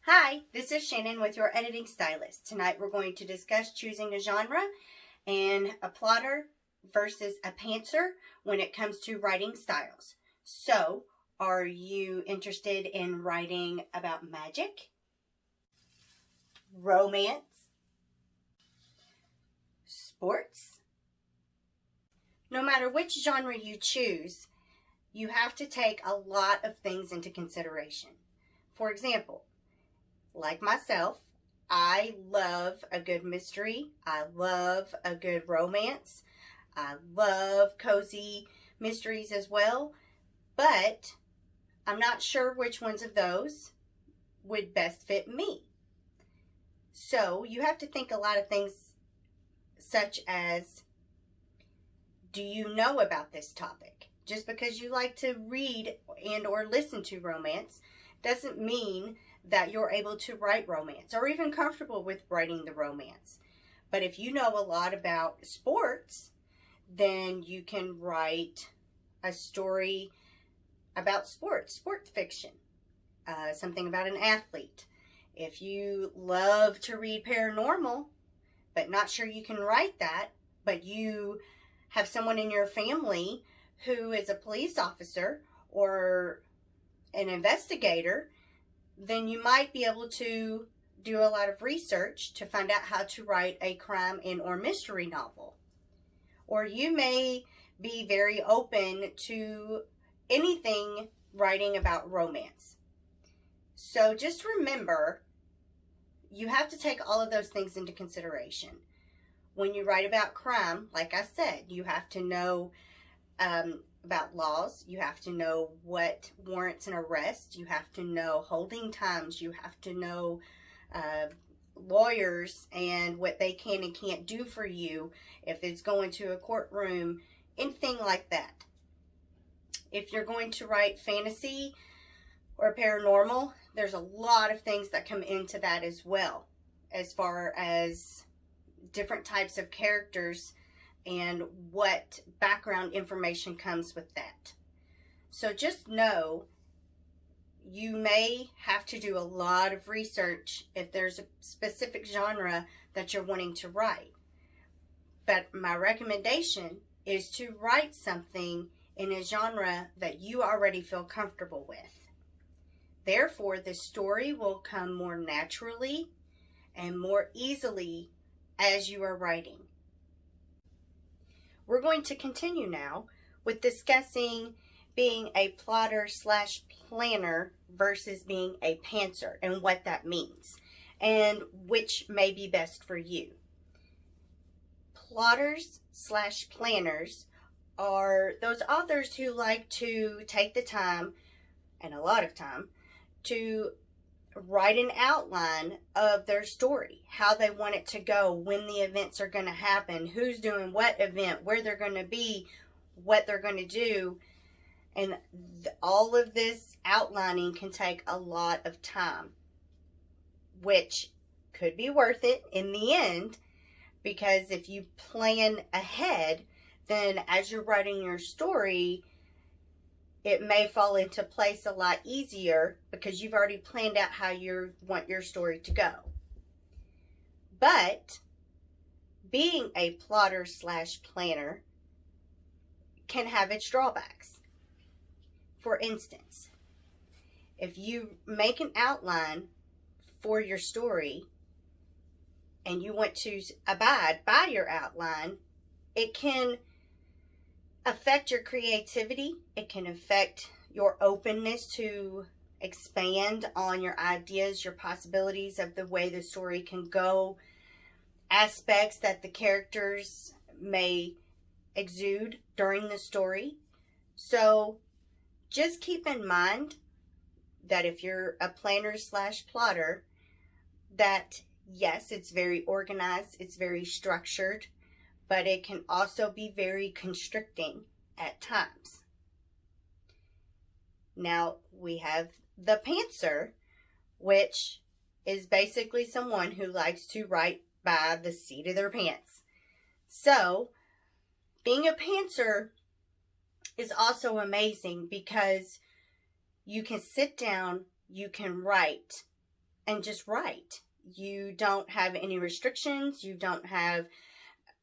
Hi, this is Shannon with your editing stylist. Tonight we're going to discuss choosing a genre and a plotter versus a pantser when it comes to writing styles. So, are you interested in writing about magic, romance, sports? No matter which genre you choose, you have to take a lot of things into consideration. For example, like myself, I love a good mystery. I love a good romance. I love cozy mysteries as well. But I'm not sure which ones of those would best fit me. So you have to think a lot of things such as, do you know about this topic? Just because you like to read and or listen to romance doesn't mean that you're able to write romance or even comfortable with writing the romance. But if you know a lot about sports, then you can write a story about sports fiction, something about an athlete. If you love to read paranormal, but not sure you can write that, but you have someone in your family who is a police officer or an investigator, then you might be able to do a lot of research to find out how to write a crime and or mystery novel. Or you may be very open to anything writing about romance. So just remember, you have to take all of those things into consideration. When you write about crime, like I said, you have to know about laws. You have to know what warrants an arrest. You have to know holding times. You have to know lawyers and what they can and can't do for you if it's going to a courtroom, anything like that. If you're going to write fantasy or paranormal, there's a lot of things that come into that as well, as far as different types of characters and what background information comes with that. So just know you may have to do a lot of research if there's a specific genre that you're wanting to write. But my recommendation is to write something in a genre that you already feel comfortable with. Therefore, the story will come more naturally and more easily as you are writing. We're going to continue now with discussing being a plotter / planner versus being a pantser and what that means and which may be best for you. Plotters / planners are those authors who like to take the time, and a lot of time, to write an outline of their story, how they want it to go, when the events are going to happen, who's doing what event, where they're going to be, what they're going to do. And all of this outlining can take a lot of time, which could be worth it in the end, because if you plan ahead, then as you're writing your story, it may fall into place a lot easier because you've already planned out how you want your story to go. But being a plotter / planner can have its drawbacks. For instance, if you make an outline for your story and you want to abide by your outline, it can affect your creativity. It can affect your openness to expand on your ideas, your possibilities of the way the story can go, aspects that the characters may exude during the story. So just keep in mind that if you're a planner / plotter, that yes, it's very organized, it's very structured, but it can also be very constricting at times. Now, we have the pantser, which is basically someone who likes to write by the seat of their pants. So, being a pantser is also amazing because you can sit down, you can write, and just write. You don't have any restrictions. You don't have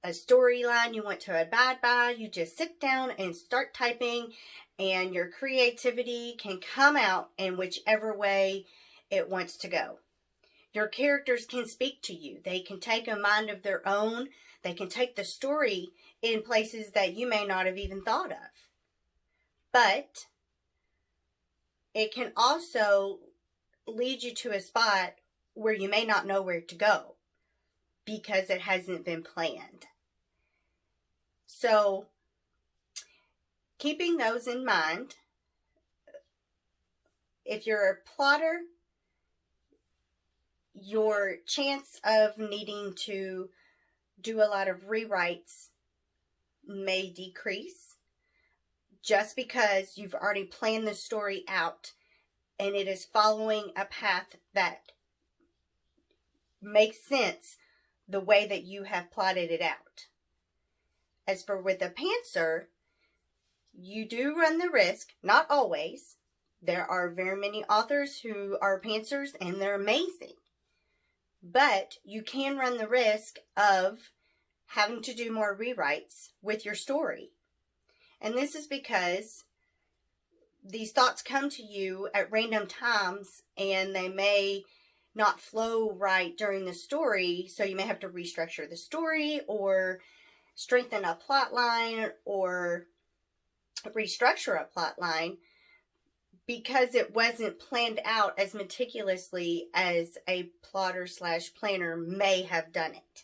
a storyline you want to abide by. You just sit down and start typing, and your creativity can come out in whichever way it wants to go. Your characters can speak to you. They can take a mind of their own. They can take the story in places that you may not have even thought of. But it can also lead you to a spot where you may not know where to go because it hasn't been planned. So, keeping those in mind, if you're a plotter, your chance of needing to do a lot of rewrites may decrease just because you've already planned the story out and it is following a path that makes sense the way that you have plotted it out. As for with a pantser, you do run the risk, not always. There are very many authors who are pantsers and they're amazing. But you can run the risk of having to do more rewrites with your story. And this is because these thoughts come to you at random times and they may not flow right during the story. So you may have to restructure the story or strengthen a plot line or restructure a plot line because it wasn't planned out as meticulously as a plotter / planner may have done it.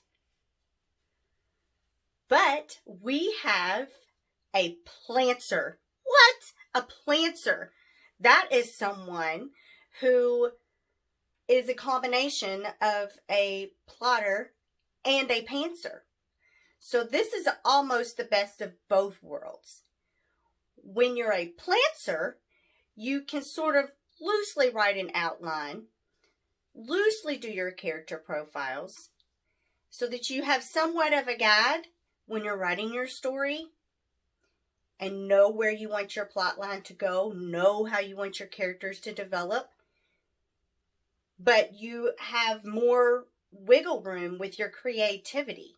But we have a plantser. What? A plantser. That is someone who is a combination of a plotter and a pantser. So this is almost the best of both worlds. When you're a plantser, you can sort of loosely write an outline, loosely do your character profiles, so that you have somewhat of a guide when you're writing your story and know where you want your plot line to go, know how you want your characters to develop. But you have more wiggle room with your creativity.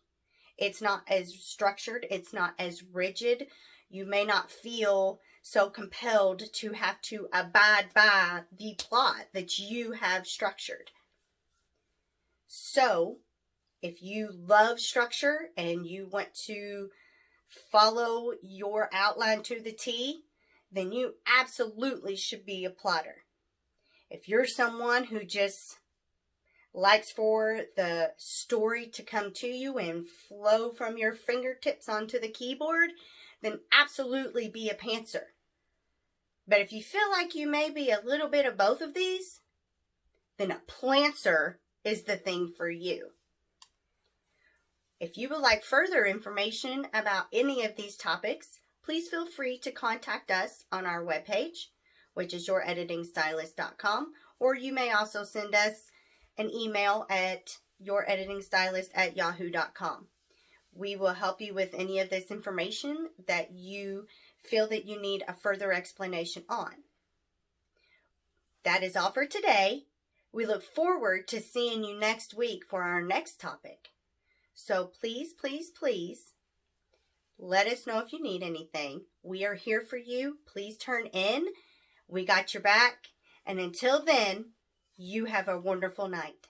It's not as structured. It's not as rigid. You may not feel so compelled to have to abide by the plot that you have structured. So, if you love structure and you want to follow your outline to the T, then you absolutely should be a plotter. If you're someone who just likes for the story to come to you and flow from your fingertips onto the keyboard, then absolutely be a pantser. But if you feel like you may be a little bit of both of these, then a plantser is the thing for you. If you would like further information about any of these topics, please feel free to contact us on our webpage, which is youreditingstylist.com, or you may also send us an email at youreditingstylist@yahoo.com. We will help you with any of this information that you feel that you need a further explanation on. That is all for today. We look forward to seeing you next week for our next topic. So please, please, please, let us know if you need anything. We are here for you. Please turn in. We got your back. And until then, you have a wonderful night.